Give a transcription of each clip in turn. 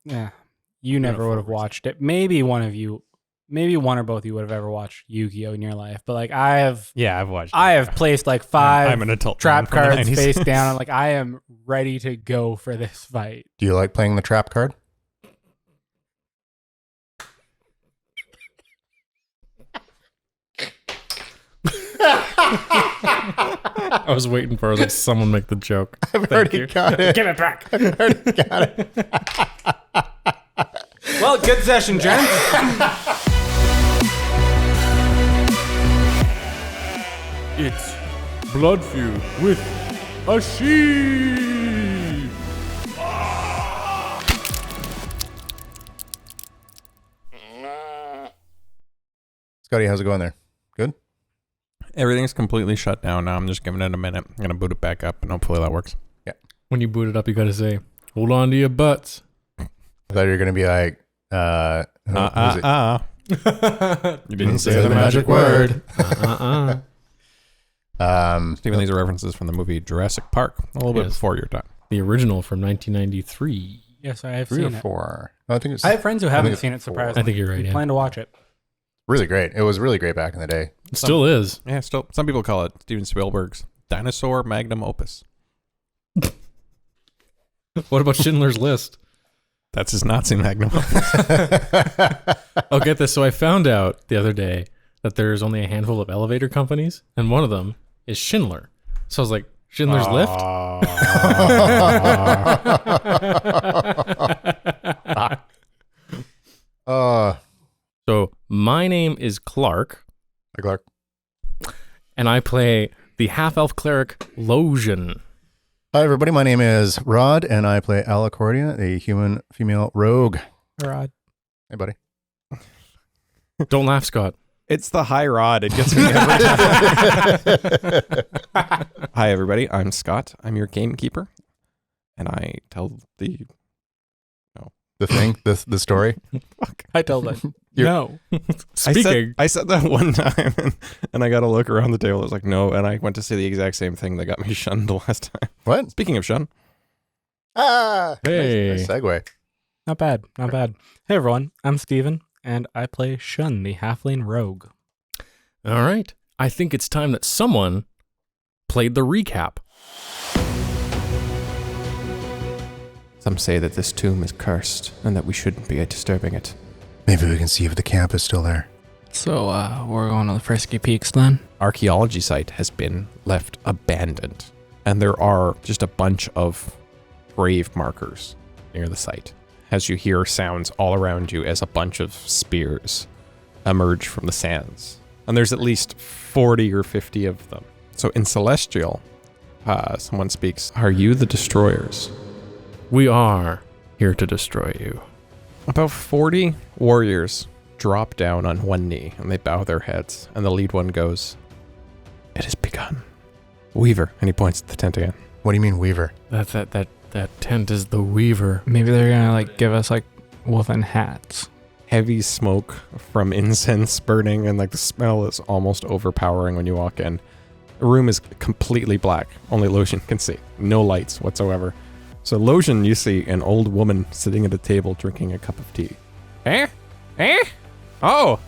Yeah, you never would have watched it. Maybe one or both of you would have ever watched Yu-Gi-Oh in your life. But like I have. Yeah, I've watched. I have placed like 5 I'm an adult trap from the cards 90s. face down. Like I am ready to go for this fight. Do you like playing the trap card? I was waiting for like someone make the joke. I've already got it. Give it back. I've already got it. Well, good session, gents. It's Blood Feud with a sheep. Scotty, how's it going there? Good? Everything's completely shut down now. I'm just giving it a minute. I'm gonna boot it back up, and hopefully that works. When you boot it up, you got to say, "Hold on to your butts." I thought you were going to be like, who's it? You didn't say the magic word. Steven, these are references from the movie Jurassic Park, a little bit Yes. before your time. The original from 1993. Yes, I have 3 or seen it. 4. No, I think it's I have friends who haven't it's seen it. 4. Surprisingly, I think you're right. I Yeah. plan to watch it. really great. It was really great back in the day. It still is. Yeah, still, some people call it Steven Spielberg's dinosaur magnum opus. What about Schindler's List? That's his Nazi magnum opus. Oh, get this. So I found out the other day that there's only a handful of elevator companies, and one of them is Schindler. So I was like, Schindler's Lift? So my name is Clark, Hi, Clark. and I play the half-elf cleric Losian. Hi, everybody. My name is Rod, and I play Alicordia, a human female rogue. Rod. Hey, buddy. Don't laugh, Scott. It's the high rod. It gets me every time. Hi, everybody. I'm Scott. I'm your gamekeeper, and I tell the The thing, the story. fuck. I told them. You're- No. Speaking. I said that one time, and I got a look around the table. I was like, no, and I went to say the exact same thing that got me shunned the last time. What? Speaking of shun, Hey. Nice segue. Not bad. Not bad. Hey, everyone. I'm Steven, and I play Shun, the halfling rogue. All right. I think it's time that someone played the recap. some say that this tomb is cursed and that we shouldn't be disturbing it. Maybe we can see if the camp is still there. So, we're going to the Frisky Peaks then? Archaeology site has been left abandoned, and there are just a bunch of grave markers near the site, as you hear sounds all around you as a bunch of spears emerge from the sands. And there's at least 40 or 50 of them. So in Celestial, someone speaks, "Are you the destroyers?" We are here to destroy you. About 40 warriors drop down on one knee and they bow their heads, and the lead one goes, "It has begun. Weaver," and he points at the tent again. What do you mean, Weaver? That tent is the Weaver. Maybe they're gonna give us wolfen hats. Heavy smoke from incense burning, and the smell is almost overpowering when you walk in. The room is completely black. Only Losian can see. No lights whatsoever. So Losian, you see an old woman sitting at a table drinking a cup of tea. Eh? Oh!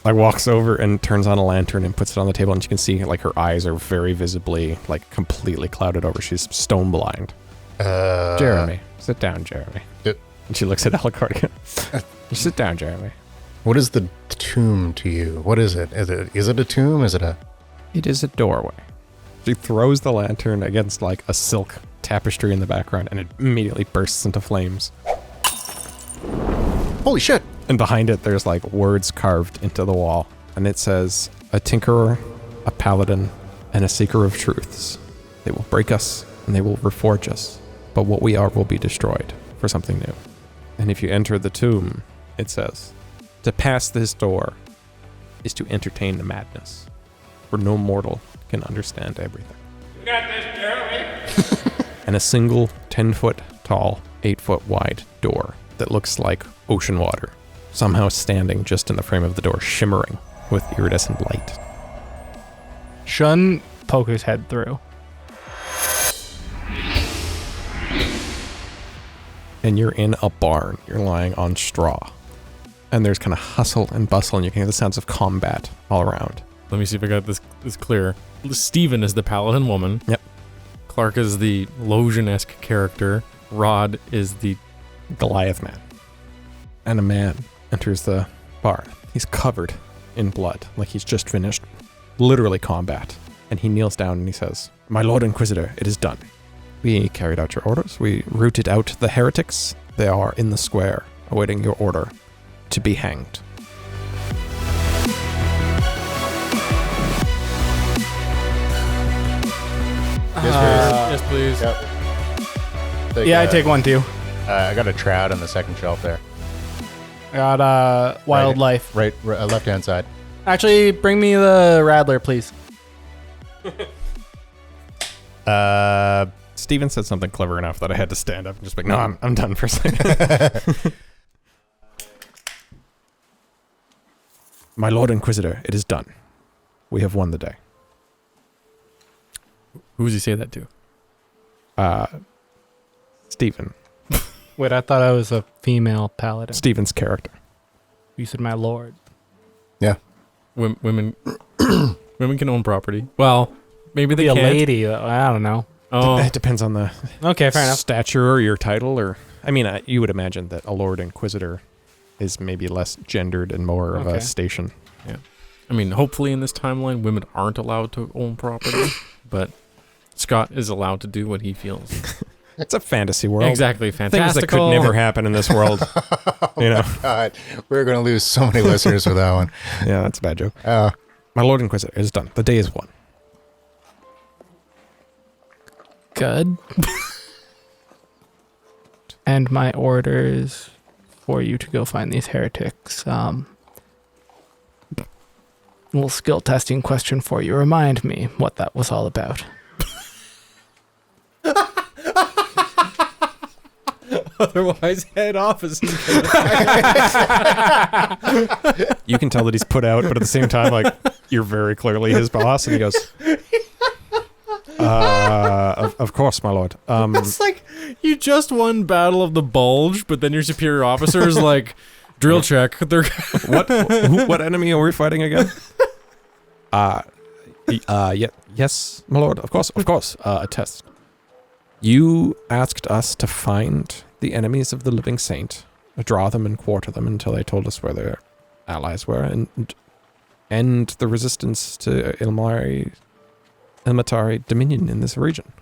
Walks over and turns on a lantern and puts it on the table, and you can see her eyes are very visibly completely clouded over. She's stone blind. Jeremy. Sit down, Jeremy. Yep. And she looks at Alicordia. Sit down, Jeremy. What is the tomb to you? What is it? Is it a tomb? Is it a... It is a doorway. She throws the lantern against a silk tapestry in the background, and it immediately bursts into flames. Holy shit! And behind it, there's words carved into the wall. And it says, "A tinkerer, a paladin, and a seeker of truths. They will break us, and they will reforge us. But what we are will be destroyed for something new." And if you enter the tomb, it says, "To pass this door is to entertain the madness, for no mortal can understand everything." You got this, Jeremy. And a single 10-foot tall, 8-foot wide door that looks like ocean water, somehow standing just in the frame of the door, shimmering with iridescent light. Shun poke his head through. and you're in a barn. You're lying on straw. And there's kind of hustle and bustle, and you can hear the sounds of combat all around. Let me see if I got this clear. Steven is the paladin woman. Yep. Clark is the Losian-esque character. Rod is the Goliath man. And a man enters the barn. He's covered in blood, like he's just finished literally combat. And he kneels down and he says, "My Lord Inquisitor, it is done. We carried out your orders. We rooted out the heretics. They are in the square, awaiting your order to be hanged." yes, please. Yep. Yeah, I take one too. I got a trout on the second shelf there. I got wildlife. Right, left-hand side. Actually, bring me the Radler, please. Steven said something clever enough that I had to stand up and just be like, no, I'm done for a second. My Lord Inquisitor, it is done. We have won the day. Who does he say that to? Stephen. Wait, I thought I was a female paladin. Stephen's character. You said my lord. Yeah. Women can own property. Well, maybe they Be a can't. lady, though. I don't know. Oh, It depends on the Okay, fair enough. stature or your title, or I mean, you would imagine that a Lord Inquisitor is maybe less gendered and more of Okay. a station. I mean, hopefully in this timeline, women aren't allowed to own property, but Scott is allowed to do what he feels. It's a fantasy world. Exactly, Things that fantastical. could never happen in this world. You know? God, we're going to lose so many listeners with that one. Yeah, that's a bad joke. My Lord Inquisitor is done. The day is won. Good. And my orders for you to go find these heretics. Little skill testing question for you. Remind me what that was all about. Otherwise, head office. You can tell that he's put out, but at the same time, like, you're very clearly his boss, and he goes, of course, my lord. It's like you just won Battle of the Bulge, but then your superior officer is like, drill check. They're What enemy are we fighting again? Yes, my lord. Of course. A test. You asked us to find the enemies of the living saint, draw them and quarter them until they told us where their allies were, and end the resistance to Ilmatari dominion in this region.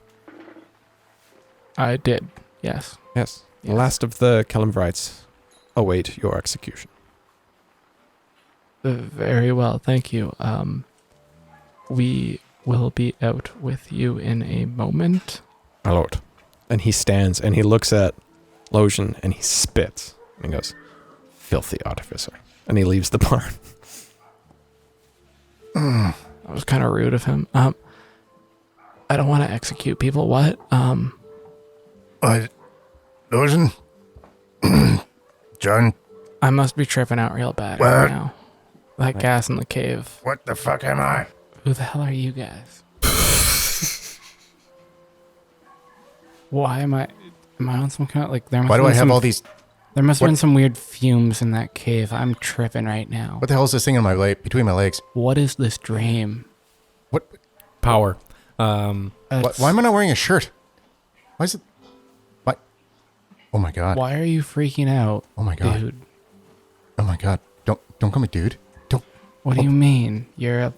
I did. Yes. Yes. The Yes. last of the Kalimvrites await your execution. Very well. Thank you. We will be out with you in a moment. My lord. And he stands and he looks at Losian and he spits and he goes, "Filthy artificer." And he leaves the barn. That was kind of rude of him. I don't want to execute people. What? Losian? John, I must be tripping out real bad What? right now. That gas in the cave. what the fuck am I? Who the hell are you guys? Why am I on some kind of like there must Why do have I been have some, all these... there must have what- been some weird fumes in that cave. I'm tripping right now. What the hell is this thing in my leg, between my legs? What is this dream? What? power. Why am I not wearing a shirt? Why is it... Why? Oh my god. Why are you freaking out? Oh my god. Dude, Oh my god. Don't call me dude. Don't... what do you mean? You're a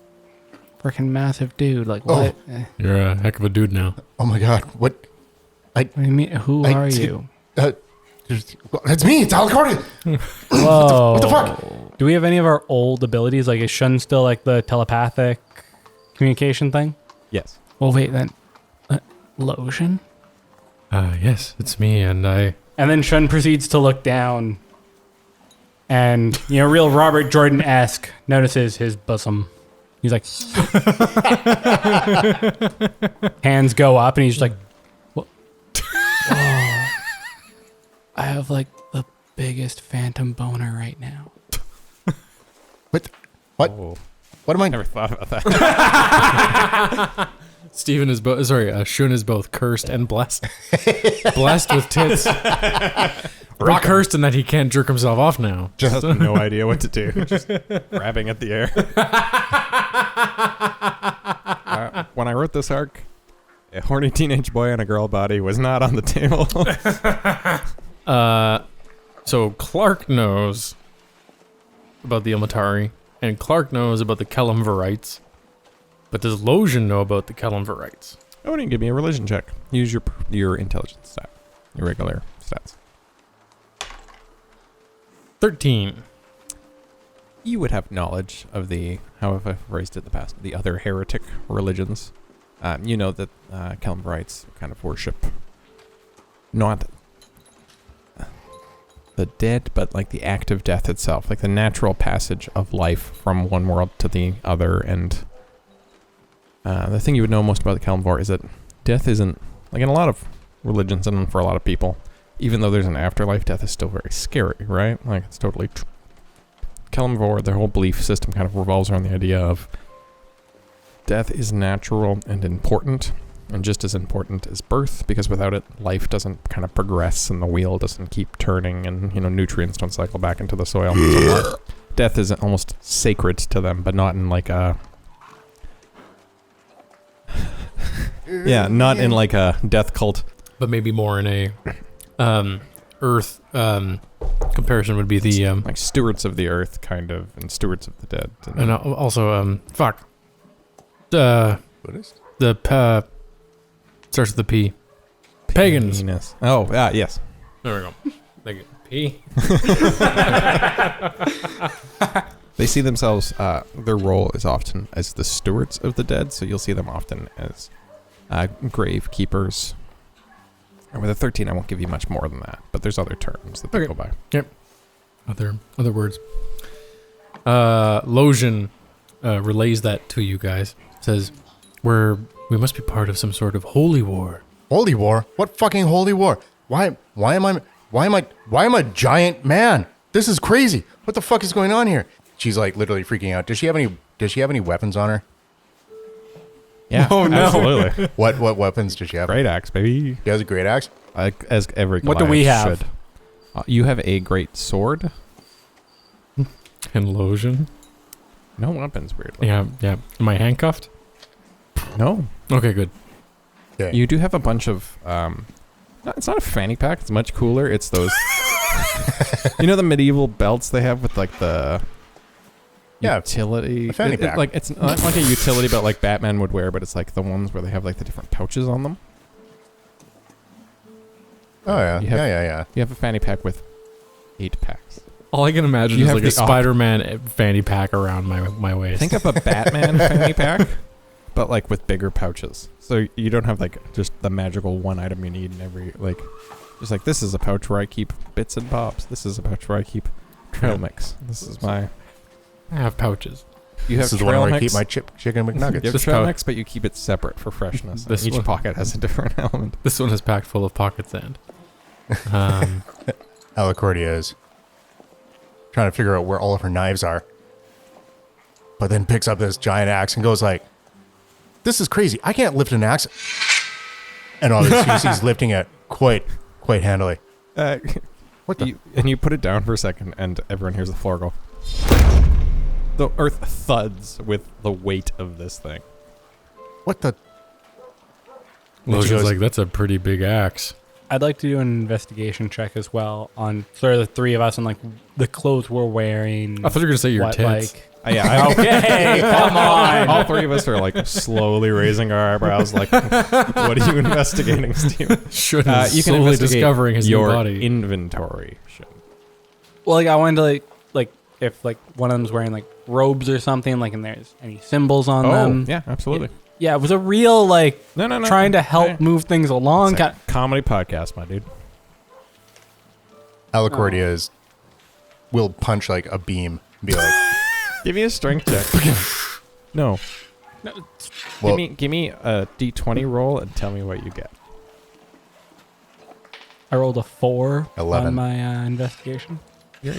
freaking massive dude. Like what? You're a heck of a dude now. Oh my god. What? What do you mean? Who I are did- you? It's me. It's Alicordia. Whoa. What the fuck? Do we have any of our old abilities? Like, is Shun still like the telepathic communication thing? Yes. Well, wait, then. Losian? Yes, it's me, and I... And then Shun proceeds to look down and, real Robert Jordan-esque notices his bosom. He's like, hands go up and he's just like, what? Whoa. I have like the biggest phantom boner right now. What? Oh, What am I... never thought about that. Steven is both. Sorry, Shun is both cursed and blessed. Blessed with tits. But cursed in that he can't jerk himself off now. Just has no idea what to do. Just grabbing at the air. When I wrote this arc, a horny teenage boy in a girl body was not on the table. So Clark knows about the Ilmatari, and Clark knows about the Kellamverites. But does Losian know about the Kellamverites? I wouldn't give me a religion check. Use your intelligence stat, your regular stats. 13. You would have knowledge of how have I phrased it in the past, the other heretic religions. You know that Kellamverites kind of worship not the dead, but like the act of death itself, like the natural passage of life from one world to the other. And the thing you would know most about the Kellamvor is that death isn't, like in a lot of religions and for a lot of people, even though there's an afterlife, death is still very scary, right? Like it's totally Kellamvor, their whole belief system kind of revolves around the idea of death is natural and important, and just as important as birth, because without it, life doesn't kind of progress and the wheel doesn't keep turning, and nutrients don't cycle back into the soil. So death is almost sacred to them, but not in like a not in like a death cult. But maybe more in a Earth comparison would be the like stewards of the earth, kind of, and stewards of the dead. and also Buddhist? the starts with the P. Pagans. Penis. Oh, yes. There we go. Thank you. P. They see themselves, their role is often as the stewards of the dead, so you'll see them often as grave keepers. And with a 13, I won't give you much more than that, but there's other terms that they go by. Yep. Other words. Losian relays that to you guys. Says, we must be part of some sort of holy war. Holy war? What fucking holy war? Why am I a giant man? This is crazy. What the fuck is going on here? She's like literally freaking out. Does she have any weapons on her? Yeah, Oh, no. absolutely. What weapons does she have? Great axe, baby. She has a great axe? As every What do Goliath we have? should. You have a great sword. And Losian. No weapons, weirdly. Yeah. Am I handcuffed? No. Okay, good. Okay. You do have a bunch of... it's not a fanny pack. It's much cooler. It's those... the medieval belts they have with like the... Yeah, utility. a fanny pack. Like it's not like a utility belt like Batman would wear, but it's like the ones where they have like the different pouches on them. Oh yeah. You have- Yeah. You have a fanny pack with 8 packs. All I can imagine You is have like a the Spider-Man fanny pack around my waist. Think of a Batman fanny pack, but like with bigger pouches. So you don't have like just the magical one item you need in every like. Just like this is a pouch where I keep bits and bobs. This is a pouch where I keep trail mix. This is my. I have pouches. You have This is the one trail where I mix. keep my chicken McNuggets. You have This trail pouch- mix, but you keep it separate for freshness. This Each one- pocket has a different element. This one is packed full of pocket sand. Alicordia is trying to figure out where all of her knives are, but then picks up this giant axe and goes like, "This is crazy. I can't lift an axe." And obviously she's lifting it quite handily. What the? You put it down for a second, and everyone hears the floor go. The earth thuds with the weight of this thing. What the? And she Losian's goes- like, that's a pretty big axe. I'd like to do an investigation check as well on sort of the three of us and like the clothes we're wearing. I thought you were going to say your what, tits. Okay, come on. All three of us are like slowly raising our eyebrows, like, "What are you investigating, Steve?" Shun You is can slowly investigate discovering his new your body. inventory. Shun. Well, like I wanted to like if like one of them's wearing like robes or something, like and there's any symbols on them. Yeah, absolutely. Yeah, it was a real like No. trying to help move things along. It's a comedy podcast, my dude. Alicordia will punch like a beam and be like, Give me a strength check. No. well, Give me a d20 roll and tell me what you get. I rolled a 4 11. on my investigation. Your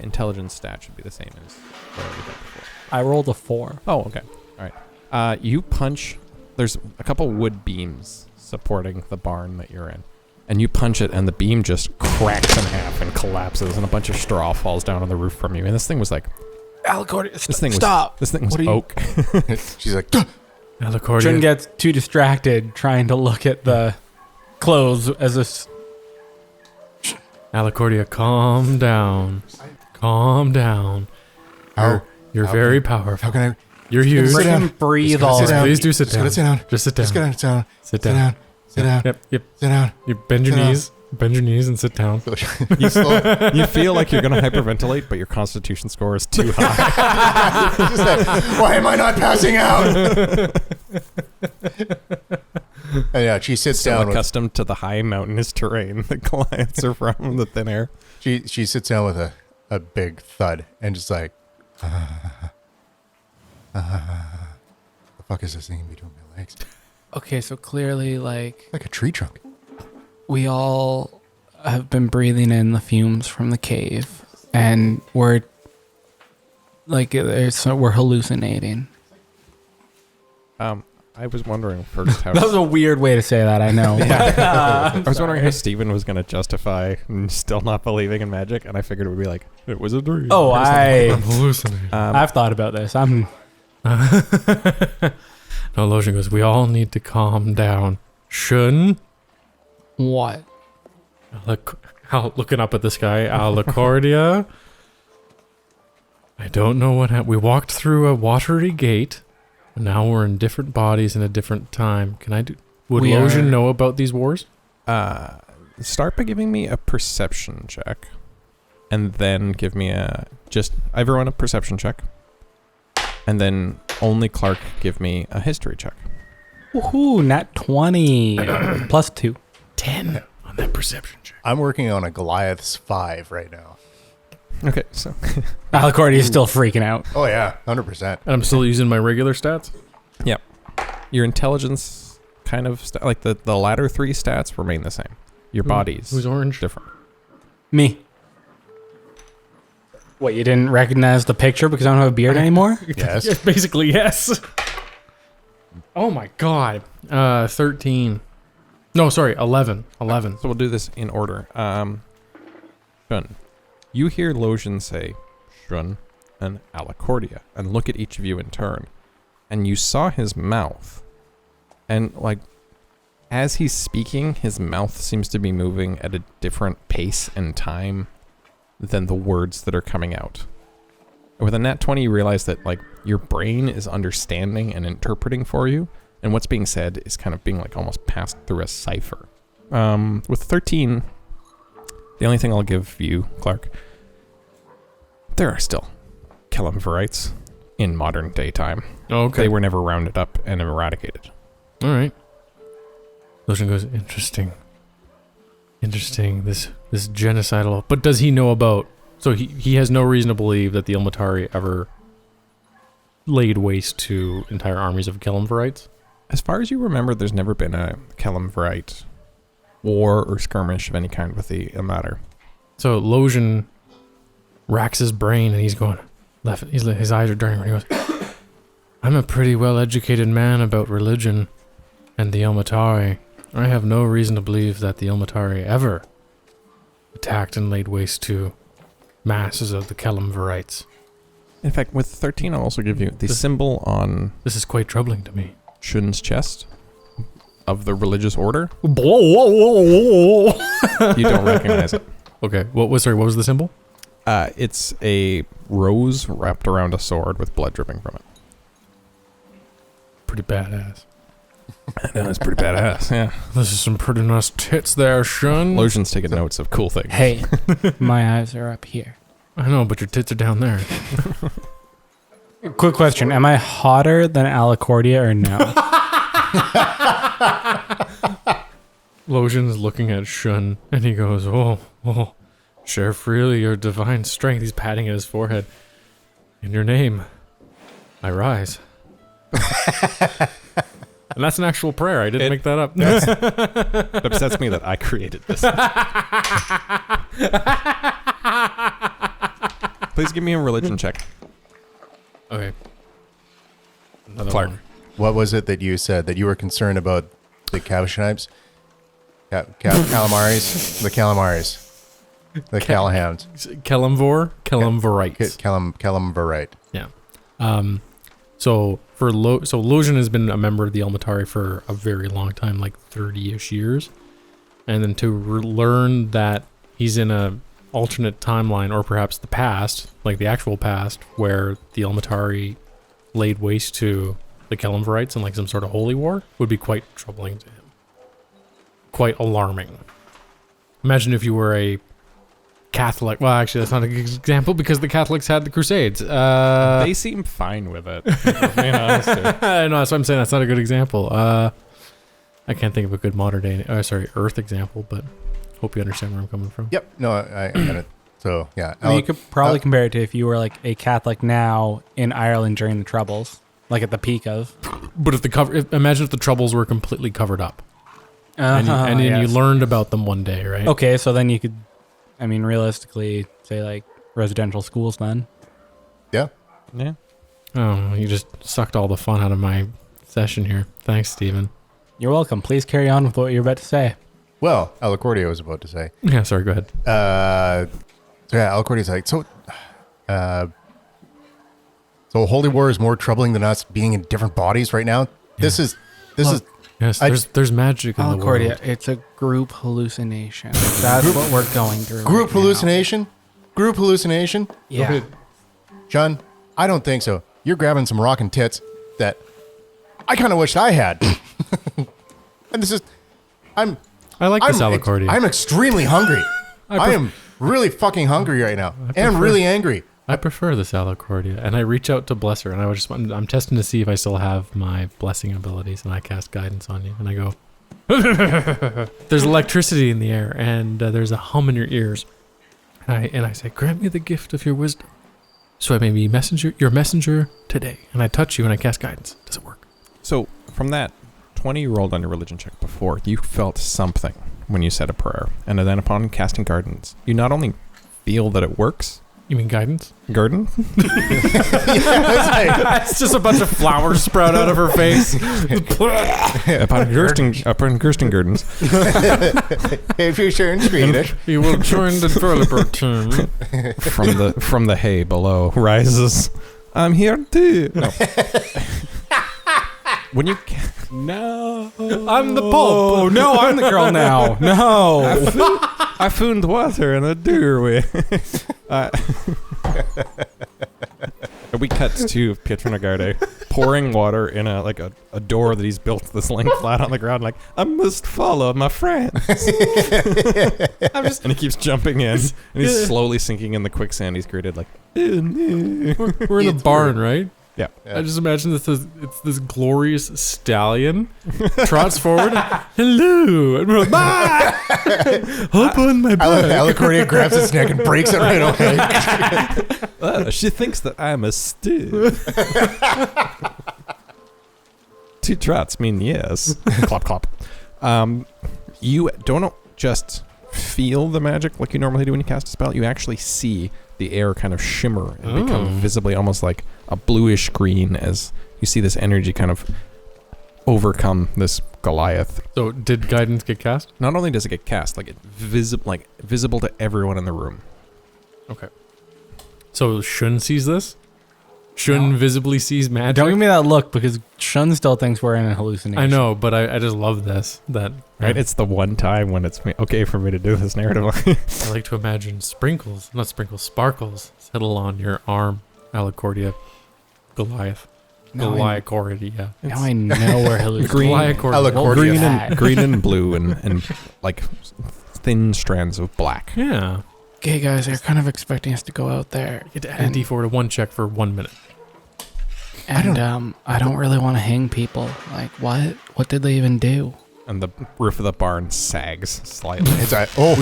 intelligence stat should be the same as whatever you got before. I rolled a 4. Oh, okay. All right. You punch there's a couple wood beams supporting the barn that you're in. And you punch it, and the beam just cracks in half and collapses, and a bunch of straw falls down on the roof from you. And this thing was like, Alicordia, stop. This thing was oak. She's like, Alicordia. Shun gets too distracted trying to look at the clothes as a... Alicordia, calm down. Calm down. You're very powerful. how can I? You're huge. Let him breathe Just all sit down. Please do sit Just down. gotta sit down. Just sit down. Just gotta sit down. Sit Sit down. down. Sit down. Yep. Sit down. You bend your Sit down. knees. Bend your knees and sit down. You feel like you're going to hyperventilate, but your constitution score is too high. Just like, why am I not passing out? And yeah, she sits Still down. accustomed to the high mountainous terrain that Goliaths are from, the thin air. She sits down with a big thud and just like, the fuck is this thing in between my legs? Okay, so clearly, like, Like a tree trunk. we all have been breathing in the fumes from the cave, and we're hallucinating. I was wondering first how... That was a weird way to say that, I know. I was wondering how Steven was going to justify still not believing in magic, and I figured it would be like, it was a dream. Oh, I'm hallucinating. I've thought about this. No, Losian goes, we all need to calm down. Shun? What? Looking up at the sky, Alicordia. I don't know what happened. We walked through a watery gate. And now we're in different bodies in a different time. Would We Losian are- know about these wars? Start by giving me a perception check. And then give me everyone a perception check. And then only Clark give me a history check. Woohoo, nat 20. Plus 2. 10 on that perception check. I'm working on a Goliath's 5 right now. Okay, so... Alicordia is still freaking out. Oh yeah, 100%. And I'm still using my regular stats? Yep. Your intelligence kind of... like the latter 3 stats remain the same. Your body's Who's orange? different. Me. What, you didn't recognize the picture because I don't have a beard anymore? Yes. Basically, yes. Oh my god. 13. No, sorry, 11. 11. So we'll do this in order. Shun. You hear Losian say Shun and Alicordia, and look at each of you in turn. And you saw his mouth. And, like, as he's speaking, his mouth seems to be moving at a different pace and time than the words that are coming out. And with a nat 20, you realize that, like, your brain is understanding and interpreting for you, and what's being said is kind of being, like, almost passed through a cipher. With 13, the only thing I'll give you, Clark, there are still Kelemvarites in modern day time. Okay. They were never rounded up and eradicated. All right. Losian goes, interesting. Interesting, this genocidal... But does he know about... So he has no reason to believe that the Ilmatari ever laid waste to entire armies of Kelemvarites? As far as you remember, there's never been a Kelemvarite war or skirmish of any kind with the Ilmater. So Losian racks his brain and he's going... His eyes are turning. He goes, I'm a pretty well-educated man about religion and the Ilmatari. I have no reason to believe that the Ilmatari ever attacked and laid waste to masses of the Kelemvarites. In fact, with 13, I'll also give you the symbol on This is quite troubling to me. Shun's chest of the religious order. Whoa, whoa, whoa, whoa. You don't recognize it. Okay, what was the symbol? It's a rose wrapped around a sword with blood dripping from it. Pretty badass. I know, it's pretty badass, yeah. This is some pretty nice tits there, Shun. Losian's taking notes of cool things. Hey, my eyes are up here. I know, but your tits are down there. Quick question. Am I hotter than Alicordia or no? Losian's looking at Shun and he goes, oh, share freely your divine strength. He's patting at his forehead. In your name, I rise. And that's an actual prayer. I didn't make that up. It upsets me that I created this. Please give me a religion check. Okay. Another Clark. one. what was it that you said that you were concerned about the calashnipes? Calamaris? The calamaris. The calahams. Calamvorites. Calamvarite. Yeah. So Losian has been a member of the Elmatari for a very long time, like 30-ish years. And then to learn that he's in a alternate timeline, or perhaps the past, like the actual past, where the Elmatari laid waste to the Calamvorites in like some sort of holy war, would be quite troubling to him. Quite alarming. Imagine if you were a Catholic. Well, actually, that's not a good example because the Catholics had the Crusades. They seem fine with it. Being honest here. No, that's what I'm saying. That's not a good example. I can't think of a good modern day, Earth example, but hope you understand where I'm coming from. Yep. No, I get it. So, yeah. I mean, you could probably compare it to if you were like a Catholic now in Ireland during the Troubles, like at the peak of. But imagine if the Troubles were completely covered up, and then you learned about them one day, right? Okay, so then you could, I mean, realistically say like residential schools then. Yeah. Yeah. Oh, you just sucked all the fun out of my session here. Thanks, Steven. You're welcome. Please carry on with what you're about to say. Well, Alicordia was about to say. Yeah, sorry, go ahead. So yeah, Alicordia's like, so Holy War is more troubling than us being in different bodies right now. Yeah. This is Yes, there's magic in the world. Alicordia, it's a group hallucination. That's what we're going through. Group right now. hallucination? Group hallucination? Yeah. John, I don't think so. You're grabbing some rockin' tits that I kind of wished I had. And this is, I like this Alicordia. I'm extremely hungry. I am really fucking hungry right now. And really angry. I prefer this Alicordia, and I reach out to bless her, and I'm testing to see if I still have my blessing abilities, and I cast guidance on you, and I go, there's electricity in the air, and there's a hum in your ears, and I say, grant me the gift of your wisdom, so I may be your messenger today, and I touch you, and I cast guidance. Does it work? So from that 20 you rolled on your religion check before, you felt something when you said a prayer, and then upon casting guidance, you not only feel that it works. You mean guidance? Garden? It's just a bunch of flowers sprout out of her face. upon Kirsten Gardens. If you're sharing Swedish. You will join the developer team. From the hay below rises. I'm here too. No. When you No. I'm the Pope. Oh, no, I'm the girl now. No. I found water in a doorway. We cut to Pietro Nagarde pouring water in a door that he's built that's laying flat on the ground. Like, I must follow my friends. And he keeps jumping in, and he's slowly sinking in the quicksand he's created. Like, We're in a barn, right? Yeah. I just imagine it's this glorious stallion trots forward. Hello, and we're like, bye. Hop on my back. Alicordia grabs its neck and breaks it right away. She thinks that I'm a stew. 2 trots mean yes. Clop, clop. You don't just feel the magic like you normally do when you cast a spell. You actually see the air kind of shimmer and become visibly almost like a bluish green as you see this energy kind of overcome this Goliath. So did guidance get cast? Not only does it get cast, like visible to everyone in the room. Okay. So Shun sees this? Shun visibly sees magic? Don't give me that look because Shun still thinks we're in a hallucination. I know, but I just love this. Right? It's the one time when it's okay for me to do this narratively. I like to imagine sparkles settle on your arm, Alicordia. Goliath. Alicordia. Now I know we're hallucinating. Green and blue and like thin strands of black. Yeah. Okay, guys, they're kind of expecting us to go out there. You get to add a D4 to 1 check for 1 minute. And I don't really want to hang people. Like, what? What did they even do? And the roof of the barn sags slightly. We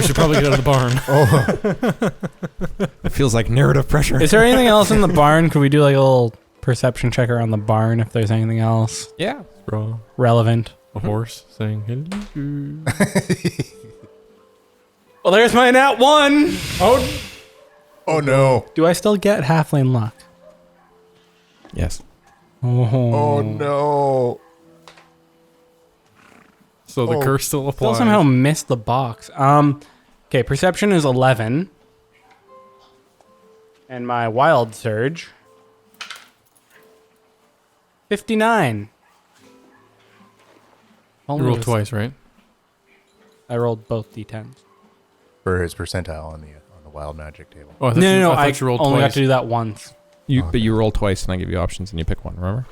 should probably get out of the barn. It feels like narrative pressure. Is there anything else in the barn? Could we do like a little perception check around the barn if there's anything else Yeah. relevant? A horse saying hello. Well, there's my nat 1. Oh no. Do I still get halfling luck? Yes. Oh no. So the curse still Still applies. somehow missed the box. Okay, perception is 11. And my wild surge 59. You Only rolled was- twice, right? I rolled both d10s. For his percentile on the wild magic table. Oh, I thought No, I I thought you rolled only got twice. to do that once. But you roll twice, and I give you options, and you pick one. Remember?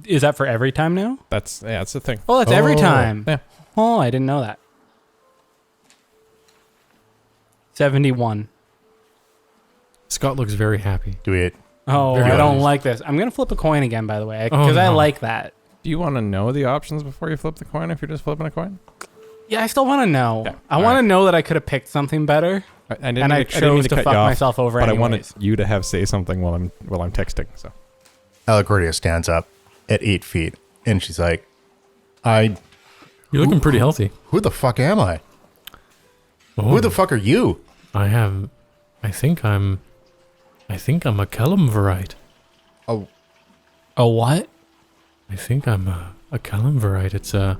Is that for every time now? That's the thing. Oh, that's every Oh. time. Yeah. Oh, I didn't know that. 71. Scott looks very happy. Do it. Oh, Very I don't honest. like this. I'm going to flip a coin again, by the way, Oh, because I no. like that. Do you want to know the options before you flip the coin? If you're just flipping a coin, Yeah, I still want to know. Yeah, I all want right. to know that I could have picked something better, I didn't and mean I to- didn't mean chose to cut fuck you off, myself over but anyways. I wanted you to have say something while I'm texting. So Alicordia stands up at 8 feet, and she's like, "You're You're looking pretty healthy. who the fuck am I? Oh, Who the fuck are you?" I think I'm a Calamverite. Oh, A what? I think I'm a Calamverite. It's a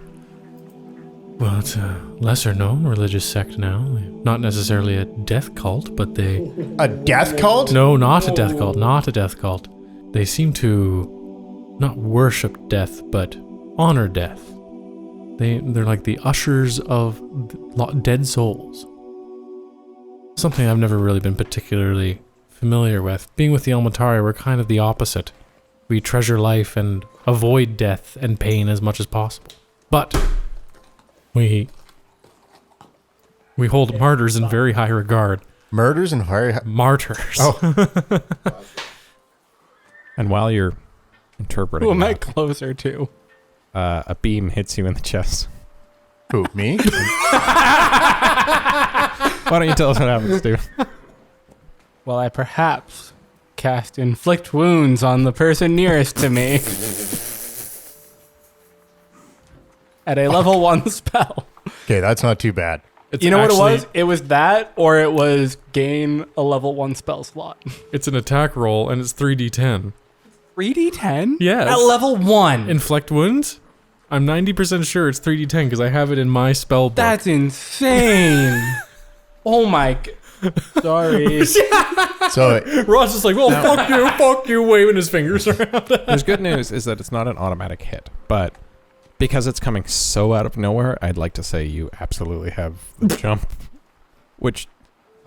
lesser known religious sect now. Not necessarily a death cult, but they... a death cult? No, not a death cult. Not a death cult. They seem to not worship death, but honor death. They're like the ushers of dead souls. Something I've never really been particularly familiar with. Being with the Elmatari, we're kind of the opposite. We treasure life and avoid death and pain as much as possible. But we hold martyrs in very high regard. Murders and fire. Martyrs. Oh. and while you're interpreting, Who am I that, closer to? a beam hits you in the chest. Who, me? Why don't you tell us what happens, Steve? Well, I perhaps cast inflict wounds on the person nearest to me. At a level 1 spell. Okay, that's not too bad. It's You know what it actually- was? It was that, or it was gain a level 1 spell slot. It's an attack roll, and it's 3d10. 3d10? Yes. At level 1. Inflict wounds? I'm 90% sure it's 3d10 because I have it in my spell book. That's insane. Oh my... Sorry. So, Rod's just like, well, fuck you, waving his fingers around. There's good news is that it's not an automatic hit, but because it's coming so out of nowhere, I'd like to say you absolutely have the jump, which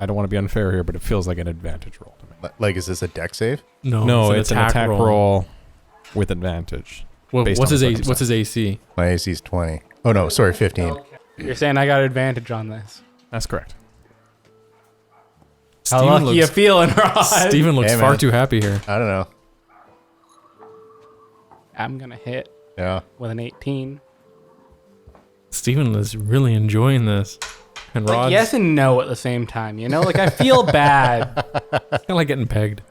I don't want to be unfair here, but it feels like an advantage roll to me. like, is this a deck save? No, it's an attack roll with advantage. Well, based what's on his what you what's said. his AC? My AC's 20. Oh, no, sorry, 15. You're saying I got advantage on this. That's correct. How lucky you feeling, Rod? Steven looks Hey, far man. too happy here. I don't know. I'm going to hit Yeah. with an 18. Steven is really enjoying this. And Like Rod's yes and no at the same time, you know? Like I feel bad. kind of like getting pegged.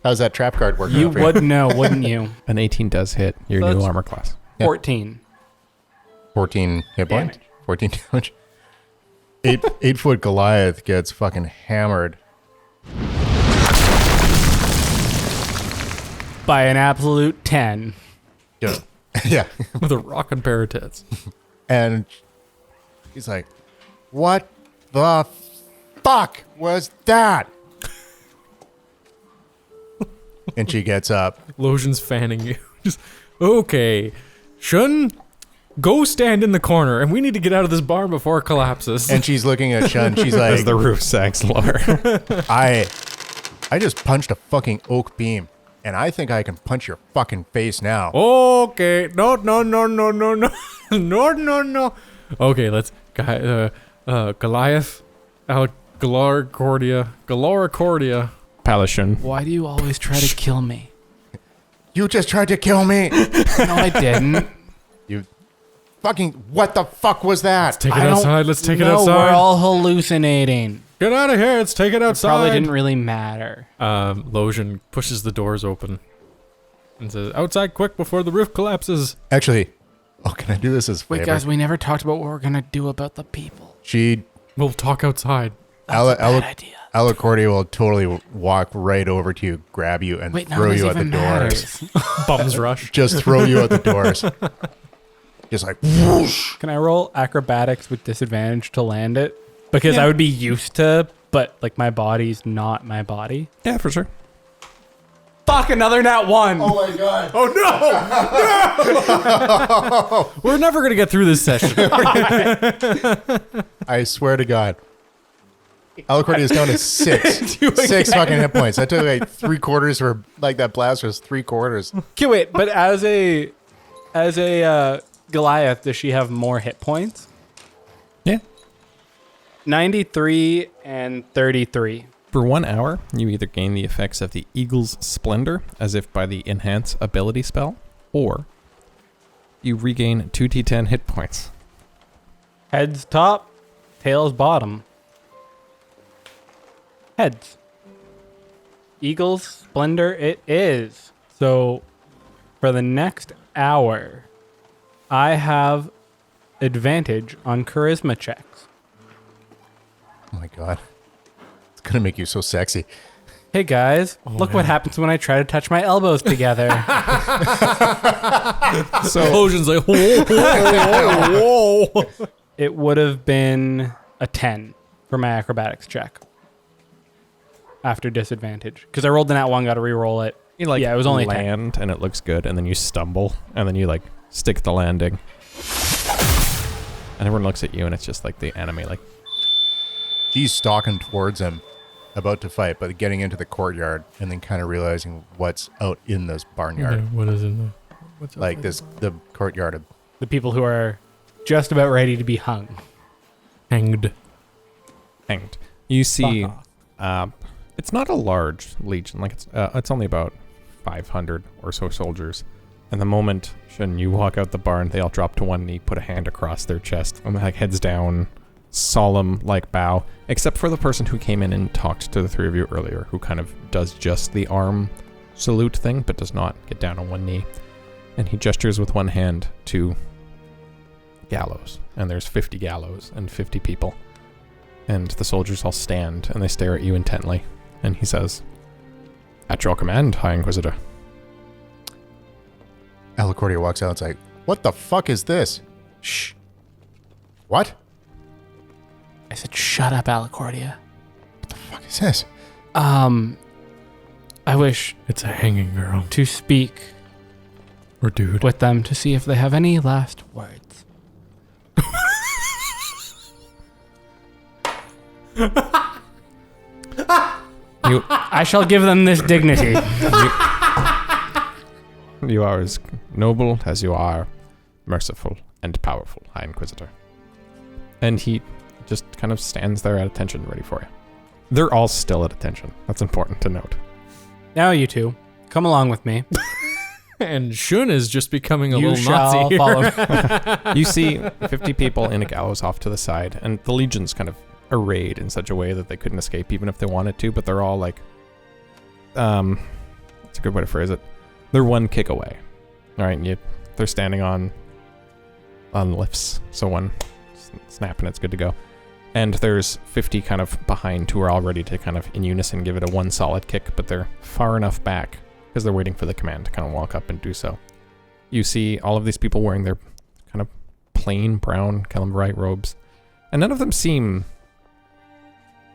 How's that trap card working? You out for you? would know, wouldn't you? An 18 does hit your new That's- armor class. Yeah. 14. 14 hit points? Damage. 14 damage. 8-foot Goliath gets fucking hammered. By an absolute 10. Just, yeah. With a rockin' pair of tits. And he's like, what the fuck was that? And she gets up. Losian's fanning you. Just, okay. Shun, go stand in the corner, and we need to get out of this bar before it collapses. And she's looking at Shun. She's As like, the roof sags lower. I just punched a fucking oak beam. And I think I can punch your fucking face now. Okay. No. No. Okay, let's... Goliath. Galoricordia. Palishun. Why do you always try to kill me? You just tried to kill me. No, I didn't. You fucking, what the fuck was that? Take it I don't outside. Let's take it know, outside. we're all hallucinating. Get out of here. Let's take it outside. Probably didn't really matter. Losian pushes the doors open and says, outside quick before the roof collapses. Actually, oh, can I do this as a Wait, favor? guys, we never talked about what we're going to do about the people. She, We'll talk outside. That's Ale- a bad Ale- idea. Alicordia will totally walk right over to you, grab you, and Wait, none throw of this you out the even doors. matters. Bums rush. Just throw you out the doors. Just like whoosh. Can I roll acrobatics with disadvantage to land it? Because Yeah. I would be used to, but like my body's not my body. Yeah, for sure. Fuck, another nat 1. Oh my god. Oh no! We're never gonna get through this session. I swear to God. Alicordia is down to 6. Do 6 again. fucking hit points. I took like 3/4 for like that blast was 3/4. Okay, wait, but as a Goliath, does she have more hit points? Yeah. 93 and 33. For 1 hour, you either gain the effects of the Eagle's Splendor, as if by the Enhance ability spell, or you regain 2d10 hit points. Heads top, tails bottom. Heads. Eagle's Splendor it is. So for the next hour, I have advantage on charisma checks. Oh my god. It's gonna make you so sexy. Hey guys, look what happens when I try to touch my elbows together. So Ocean's like, whoa, whoa, whoa. It would have been a 10 for my acrobatics check. After disadvantage. Because I rolled the nat 1, got to re-roll it. you like Yeah, it was only 10. land and it looks good, and then you stumble, and then you like stick the landing. And everyone looks at you, and it's just like the enemy, like, She's stalking towards him, about to fight, but getting into the courtyard and then kind of realizing what's out in this barnyard. Okay, what is it? What's up? Like the courtyard of The people who are just about ready to be hung. Hanged. hanged. You see, Fuck it's not a large legion. Like it's only about 500 or so soldiers. And the moment Shun, you walk out the barn, they all drop to one knee, put a hand across their chest, and like heads down, solemn like bow. Except for the person who came in and talked to the three of you earlier, who kind of does just the arm salute thing, but does not get down on one knee. And he gestures with one hand to gallows, and there's 50 gallows and 50 people. And the soldiers all stand and they stare at you intently. And he says, "At your command, High Inquisitor." Alicordia walks out and's like, what the fuck is this? Shh. What? I said, shut up, Alicordia. What the fuck is this? I wish It's a hanging girl. to speak Or dude. with them to see if they have any last words. I shall give them this dignity. You are as noble as you are merciful and powerful, High Inquisitor. And he just kind of stands there at attention, ready for you. They're all still at attention. That's important to note. Now you two, come along with me. And Shun is just becoming a You little shall Nazi. follow me. You see 50 people in a gallows off to the side, and the legion's kind of arrayed in such a way that they couldn't escape even if they wanted to, but they're all like, it's a good way to phrase it. They're one kick away. All right, they're standing on lifts, so one snap and it's good to go. And there's 50 kind of behind who are all ready to kind of in unison give it a one solid kick, but they're far enough back because they're waiting for the command to kind of walk up and do so. You see all of these people wearing their kind of plain brown Calambrite robes, and none of them seem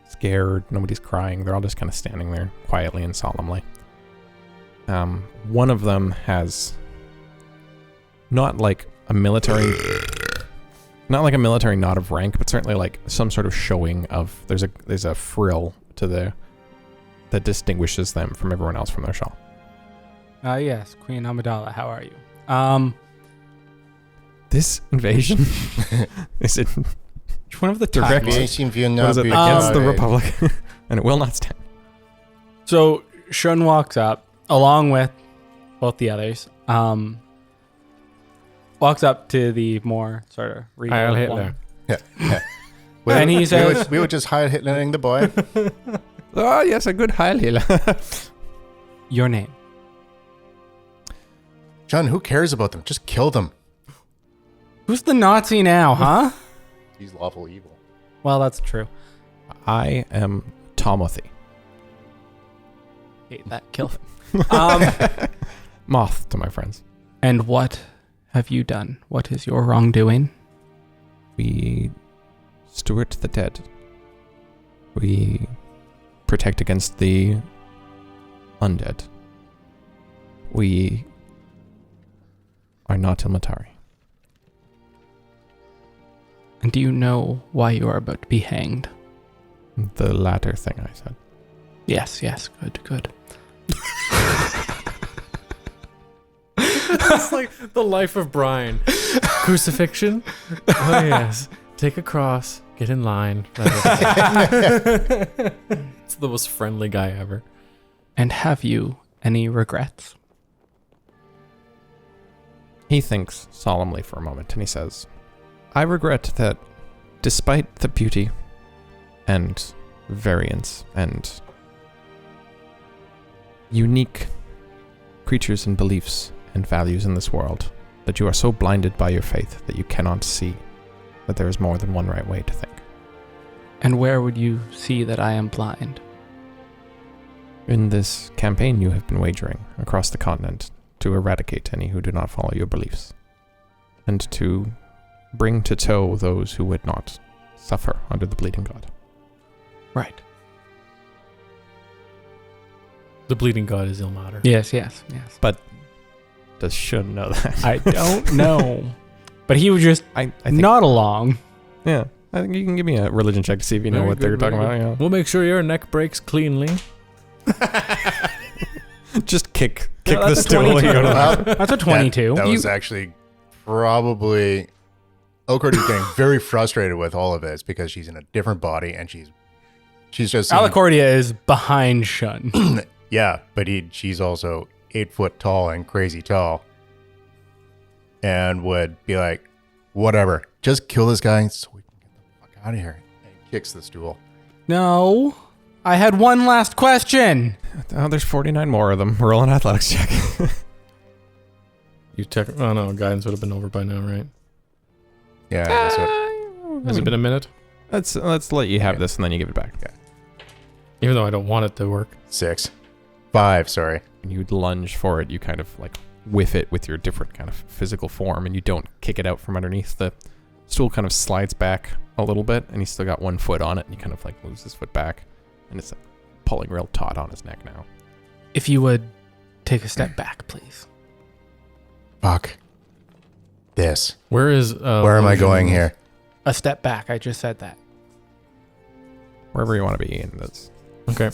scared. Nobody's crying. They're all just kind of standing there quietly and solemnly. One of them has not like a military nod of rank, but certainly like some sort of showing of there's a frill to that distinguishes them from everyone else from their shawl. Yes, Queen Amidala, how are you? This invasion is it Which one of the Direct- titles? what is it, against the Republic, and it will not stand. So Shun walks up along with both the others. Walks up to the more sort of Heil regal Hitler. one. Yeah. And he says, we would just hide Hitler the boy. Oh yes, a good Heil Hitler. "Your name." John, who cares about them? Just kill them. Who's the Nazi now, huh? He's lawful evil. Well, that's true. I am Tomothy. Hate that. Kill him. Moth to my friends. And what have you done? What is your wrongdoing? We steward the dead. We protect against the undead. We are not Ilmatari. And do you know why you are about to be hanged? The latter thing I said. Yes, good. It's like the life of Brian. Crucifixion? Oh, yes. Take a cross. Get in line. It's the most friendly guy ever. And have you any regrets? He thinks solemnly for a moment and he says, I regret that despite the beauty and variance and unique creatures and beliefs and values in this world, that you are so blinded by your faith that you cannot see that there is more than one right way to think. And where would you see that I am blind? In this campaign you have been wagering across the continent to eradicate any who do not follow your beliefs, and to bring to toe those who would not suffer under the bleeding god. Right. The bleeding god is Ilmater. Yes. But does Shun know that? I don't know. But he was just I think, not along. yeah. I think you can give me a religion check to see if you know Very what they're good, talking very about. Yeah. We'll make sure your neck breaks cleanly. Just kick No, the that's a stool and 22. go to the That's a 22. That was actually probably Alicordia's getting very frustrated with all of this because she's in a different body and she's just Alicordia is behind Shun. yeah, but she's also 8 foot tall and crazy tall, and would be like, whatever, just kill this guy so we can get the fuck out of here. And he kicks the stool. No. I had one last question. Oh, there's 49 more of them. Roll an athletics check. You check. Oh no, guidance would have been over by now, right? Yeah, that's what. Has it been a minute? Let's let you have this and then you give it back. Yeah. Even though I don't want it to work. 6. 5, sorry. When you lunge for it, you kind of like whiff it with your different kind of physical form, and you don't kick it out from underneath. The stool kind of slides back a little bit, and he's still got 1 foot on it, and he kind of like moves his foot back, and it's like pulling real taut on his neck now. If you would take a step back, please. Fuck. This. Where is? Where am I going here? A step back. I just said that. Wherever you want to be in this. Okay.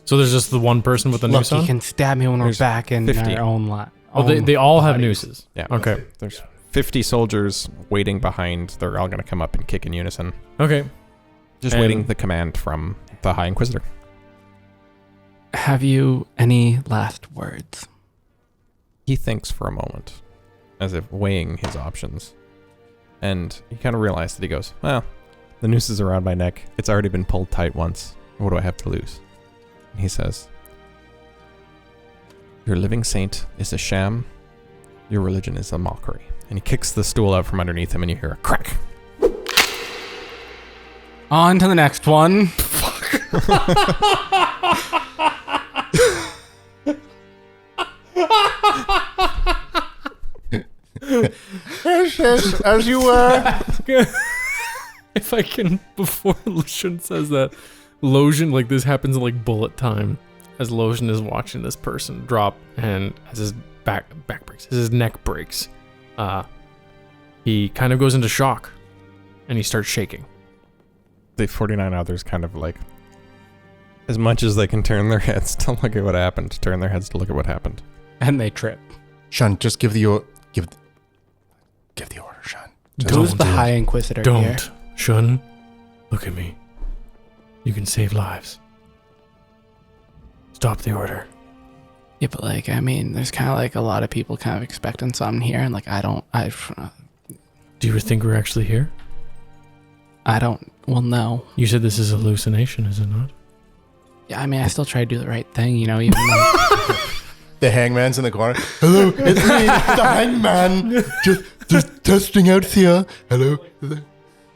So there's just the one person with the Look, noose on. you can stab me when we're There's back in 50. our own lot. Oh, they all have nooses. Yeah. Okay. There's 50 soldiers waiting behind. They're all going to come up and kick in unison. Okay. Just And- waiting the command from the High Inquisitor. Have you any last words? He thinks for a moment, as if weighing his options. And he kind of realized that he goes, well, the noose is around my neck. It's already been pulled tight once. What do I have to lose? And he says, your living saint is a sham. Your religion is a mockery. And he kicks the stool out from underneath him and you hear a crack. On to the next one. As you were. If I can, before Losian says that, Losian, like this happens in like bullet time, as Losian is watching this person drop, and as his back breaks, as his neck breaks, he kind of goes into shock, and he starts shaking. The 49 others kind of like, as much as they can turn their heads to look at what happened, turn their heads to look at what happened. And they trip. Shun, just give the order, Shun. Just Who's don't the do it. High Inquisitor here? Don't, Shun. Look at me. You can save lives. Stop the order. Yeah, but like, I mean, there's kind of like a lot of people kind of expecting something here, and like, I don't. Do you think we're actually here? Well, no. You said this is a hallucination, is it not? Yeah, I mean, I still try to do the right thing, you know, even though. The hangman's in the corner. Hello, it's me, the hangman. Just testing out here. Hello.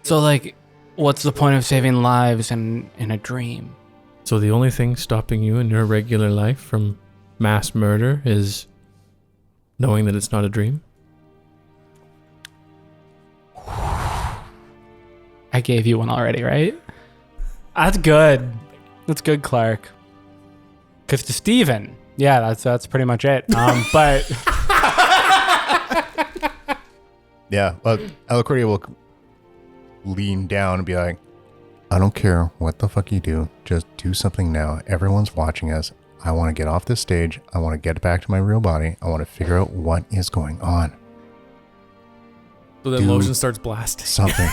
So, like, what's the point of saving lives in a dream? So the only thing stopping you in your regular life from mass murder is knowing that it's not a dream? I gave you one already, right? That's good. That's good, Clark. Because to Steven, yeah, that's pretty much it. But Yeah, well, Alicordia will lean down and be like, I don't care what the fuck you do. Just do something now. Everyone's watching us. I want to get off this stage. I want to get back to my real body. I want to figure out what is going on. So then Losian starts blasting. Something.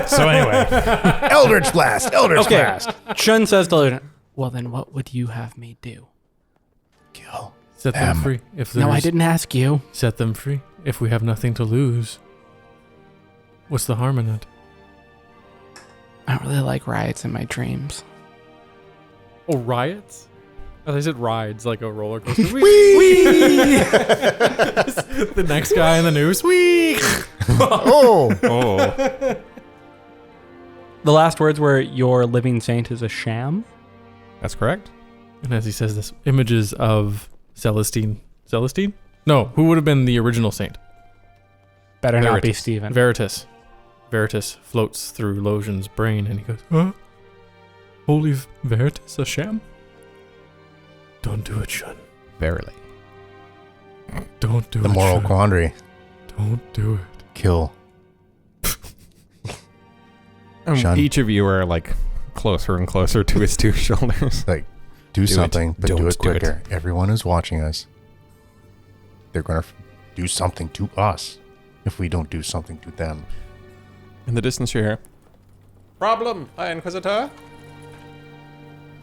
so anyway. Eldritch Blast! Eldritch Blast! Shun says to Losian, well, then what would you have me do? Kill. Set them free. If No, I there's- didn't ask you. Set them free. If we have nothing to lose, what's the harm in it? I don't really like riots in my dreams. Oh, riots? I thought I said rides, like a roller coaster. Whee! The next guy in the news. Whee! Oh! The last words were, your living saint is a sham? That's correct. And as he says this, images of Celestine. Celestine? No, who would have been the original saint? Better not be Veritas. Steven. Veritas. Veritas floats through Losian's brain and he goes, huh? Holy Veritas, a sham? Don't do it, Shun. Verily. Don't do The it, moral Shun. quandary. Don't do it. Kill. Shun. Each of you are like closer and closer to his two shoulders. Like, do it. something, but do Don't it do it. quicker. Everyone is watching us. They're going to do something to us if we don't do something to them. In the distance, you hear, "Problem, High Inquisitor."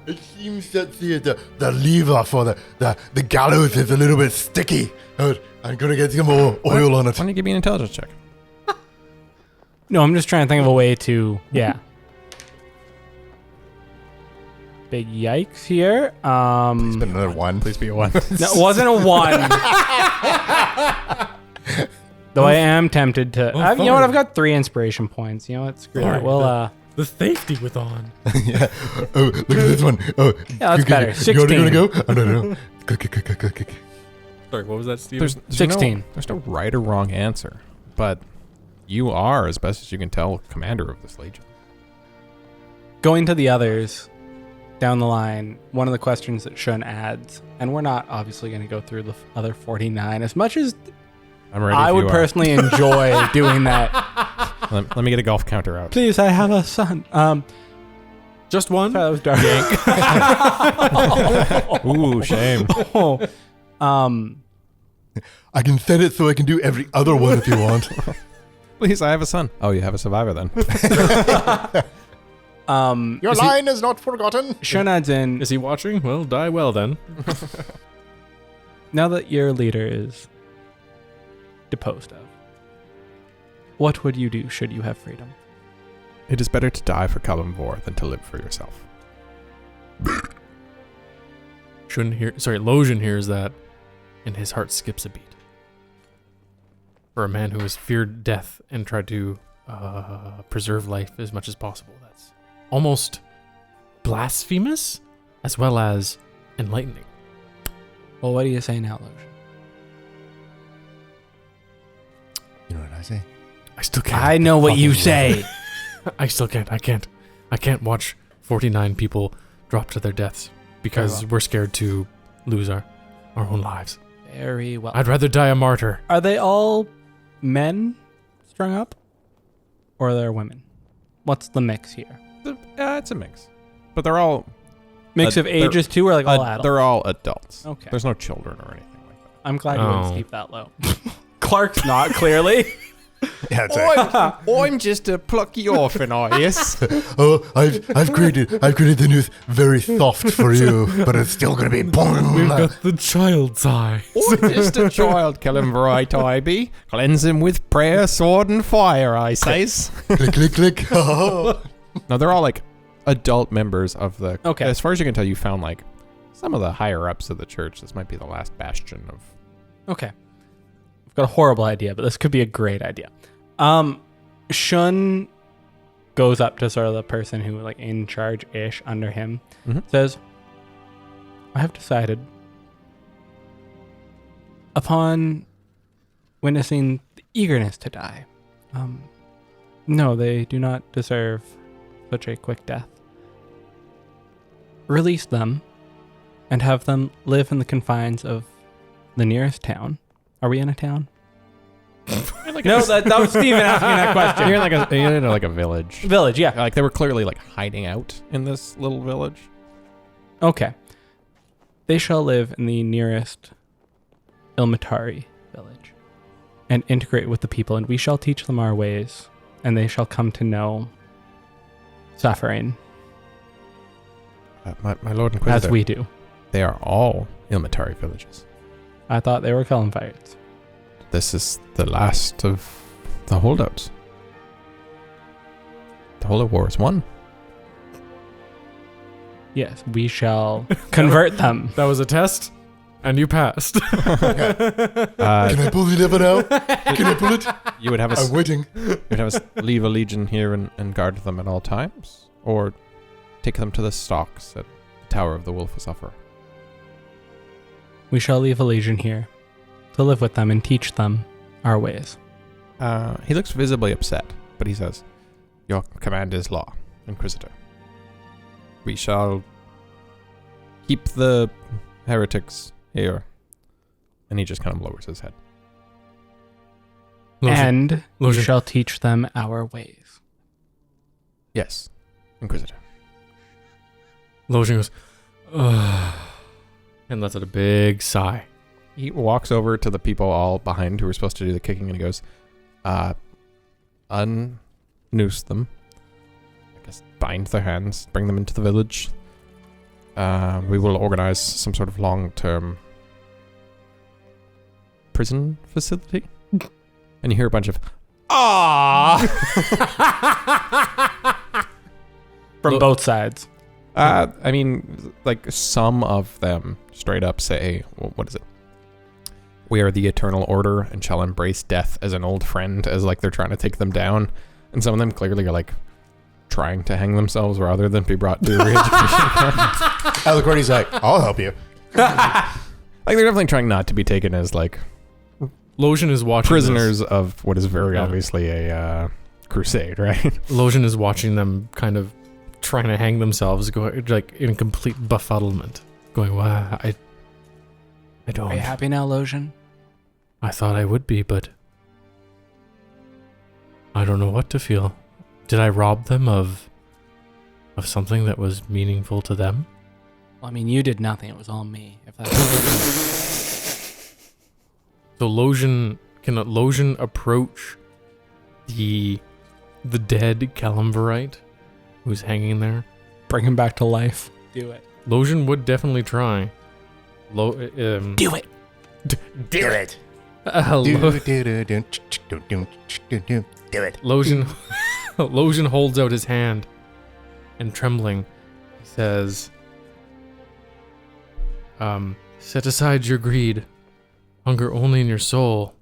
It seems that the lever for the gallows is a little bit sticky. I'm gonna get some more oil on Why it. don't you give me an intelligence check? No, I'm just trying to think of a way to, yeah. Big yikes here. It's been another one. Please be a one. No, it wasn't a one. Though I am tempted to. You know what? I've got 3 inspiration points. You know what? Screw that. Fine. Well, The safety with on. Yeah. Oh, look at this one. Oh, yeah, that's better. You already 16. gonna go? Oh, no. Click. Sorry, what was that, Steve? There's 16. There's no right or wrong answer, but you are, as best as you can tell, commander of this legion. Going to the others down the line, one of the questions that Shun adds, and we're not obviously going to go through the other 49 as much as I'm ready. I if would you are. personally enjoy doing that. Let me get a golf counter out. Please, I have a son. Just one? Sorry, that was dark. Ooh, shame. I can set it so I can do every other one if you want. Please, I have a son. Oh, you have a survivor then. Your line is not forgotten. Shun adds in, Is he watching? Well, die well then. now that your leader is deposed of, what would you do should you have freedom? It is better to die for Kalimvor than to live for yourself. Losian hears that, and his heart skips a beat. For a man who has feared death and tried to preserve life as much as possible, that's almost blasphemous as well as enlightening. Well, what do you say now, Losian? You know what I say? I still can't. I know what you say. I still can't. I can't watch 49 people drop to their deaths because Very well. we're scared to lose our own lives. Very well. I'd rather die a martyr. Are they all men strung up? Or are there women? What's the mix here? It's a mix. But they're all... Mix of they're- ages too, or like all adults? They're all adults. Okay. There's no children or anything like that. I'm glad you wouldn't Oh. keep that low. Clark's not, clearly. Yeah, it's like, I'm just a plucky orphan, yes. Oh, I've created the news very soft for you, but it's still gonna be boom. We've got the child's eye. I'm just a child, Kalimvor, I be. Cleanse him with prayer, sword, and fire, I says. click. Oh. No, they're all like adult members of the... Okay. As far as you can tell, you found like some of the higher ups of the church. This might be the last bastion of... Okay. I've got a horrible idea, but this could be a great idea. Shun goes up to sort of the person who like in charge-ish under him, says, I have decided upon witnessing the eagerness to die, no, they do not deserve such a quick death. Release them and have them live in the confines of the nearest town. Are we in a town? No, that was Steven asking that question. You're in like a village. Village, yeah. Like they were clearly like hiding out in this little village. Okay. They shall live in the nearest Ilmatari village and integrate with the people, and we shall teach them our ways, and they shall come to know suffering My Lord Inquisitor. as we do. They are all Ilmatari villages. I thought they were Cullenfights. This is the last of the holdouts. The holdout war is won. Yes, we shall convert them. That was a test, and you passed. Can I pull the lever now? Can I pull it? You would have us. I'm waiting. You'd have us leave a legion here and guard them at all times, or take them to the stocks at the Tower of the Wolf of Sufferer. We shall leave a legion here to live with them and teach them our ways. He looks visibly upset, but he says, "Your command is law, Inquisitor. We shall keep the heretics here." And he just kind of lowers his head. And we Losian. shall teach them our ways. Yes, Inquisitor. Losian goes, ugh, and lets out a big sigh. He walks over to the people all behind who were supposed to do the kicking, and he goes, unnoose them. I guess bind their hands, bring them into the village. We will organize some sort of long-term prison facility. And you hear a bunch of, From both sides. I mean, like some of them straight up say, well, what is it? We are the Eternal Order and shall embrace death as an old friend, as like they're trying to take them down. And some of them clearly are like trying to hang themselves rather than be brought to a re-education camp. Alicordia's like, I'll help you. Like they're definitely trying not to be taken as like Losian is watching prisoners of what is very Yeah. obviously a crusade, right? Losian is watching them kind of trying to hang themselves, going like in complete befuddlement, going, "Wow, I don't. Are you happy now, Losian? I thought I would be, but I don't know what to feel. Did I rob them of something that was meaningful to them?" Well, I mean, you did nothing. It was all me. If that's So can Losian approach the dead Calamvarite who's hanging there? bring him back to life. Do it. Losian would definitely try. Do it. Do it. Do it. Losian holds out his hand, and trembling, he says, set aside your greed, hunger only in your soul.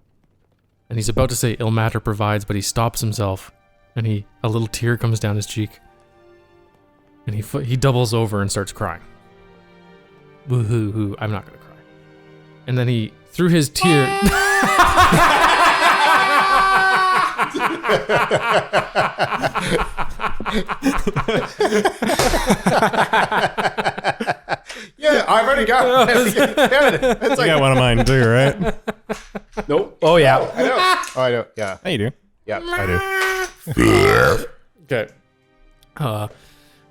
And he's about to say ill matter provides, but he stops himself, and a little tear comes down his cheek, and he doubles over and starts crying. Woo-hoo-hoo, I'm not gonna cry. And then he, through his tear... Yeah, I've already got it. It's You like, got one of mine too, right? Nope. Oh, yeah. I know. Oh, I know. Yeah. Hey, you do. Yeah, I do. Okay.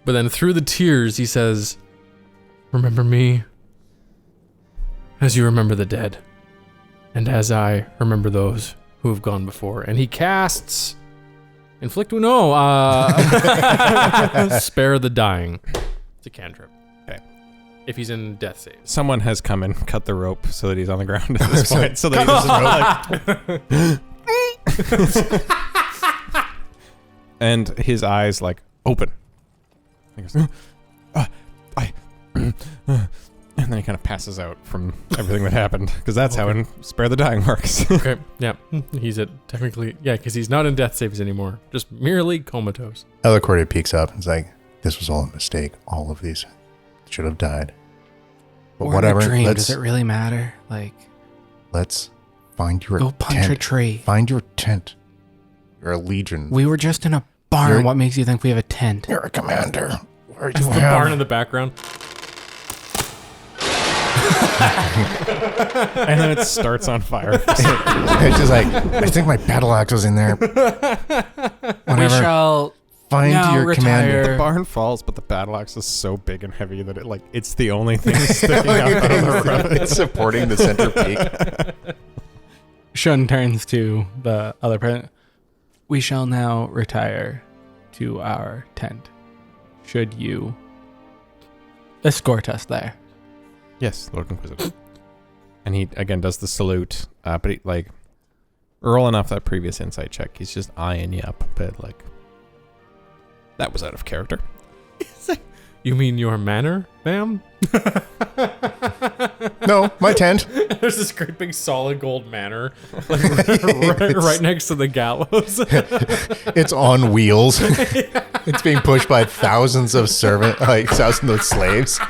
But then through the tears, he says, remember me as you remember the dead, and as I remember those who have gone before. And he casts Inflict No, Spare the Dying. It's a cantrip. Okay. If he's in death save. Someone has come and cut the rope so that he's on the ground at this point. So that he doesn't like... And his eyes like open. He goes, And then he kind of passes out from everything that happened, because that's how in Spare the Dying works. Okay, yeah. He's technically, because he's not in death saves anymore. Just merely comatose. Alicordia peeks up and is like, this was all a mistake. All of these should have died. But We're in whatever. a dream. Does it really matter? Like, Let's find your go punch tent. a tree. Find your tent. You're a legion. We were just in a barn. You're- What makes you think we have a tent? You're a commander. Where Is you the barn in the background? And then it starts on fire. It's just like, I think my battle axe was in there. We Whatever. shall Find now your commander. retire. The barn falls, but the battle axe is so big and heavy that it's the only thing sticking out of the front. It's supporting the center peak. Shun turns to the other president. We shall now retire to our tent. Should you escort us there? Yes, Lord Inquisitor. And he again does the salute, but he, rolling off that previous insight check, he's just eyeing you up a bit, that was out of character. You mean your manor, ma'am? No, my tent. There's this great big solid gold manor right next to the gallows. It's on wheels. It's being pushed by thousands of slaves.